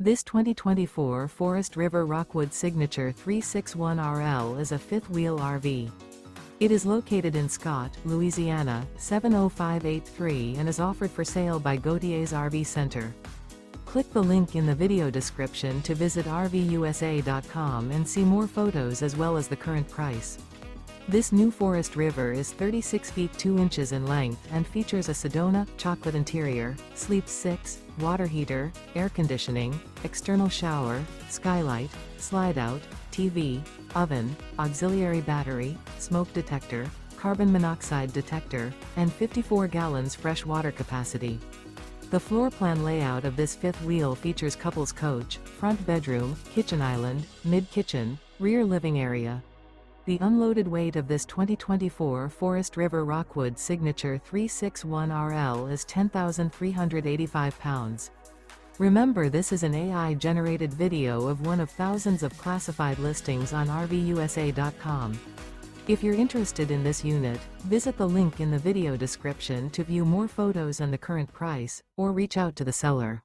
This 2024 Forest River Rockwood Signature 361RL is a fifth-wheel RV. It is located in Scott, Louisiana, 70583 and is offered for sale by Gauthiers RV Center. Click the link in the video description to visit RVUSA.com and see more photos as well as the current price. This new Forest River is 36 feet 2 inches in length and features a SEDONA, chocolate interior, sleeps 6, water heater, air conditioning, external shower, skylight, slide-out, TV, oven, auxiliary battery, smoke detector, carbon monoxide detector, and 54 gallons fresh water capacity. The floor plan layout of this fifth wheel features couples coach, front bedroom, kitchen island, mid-kitchen, rear living area. The unloaded weight of this 2024 Forest River Rockwood Signature 361RL is 10,385 pounds. Remember, this is an AI-generated video of one of thousands of classified listings on RVUSA.com. If you're interested in this unit, visit the link in the video description to view more photos and the current price, or reach out to the seller.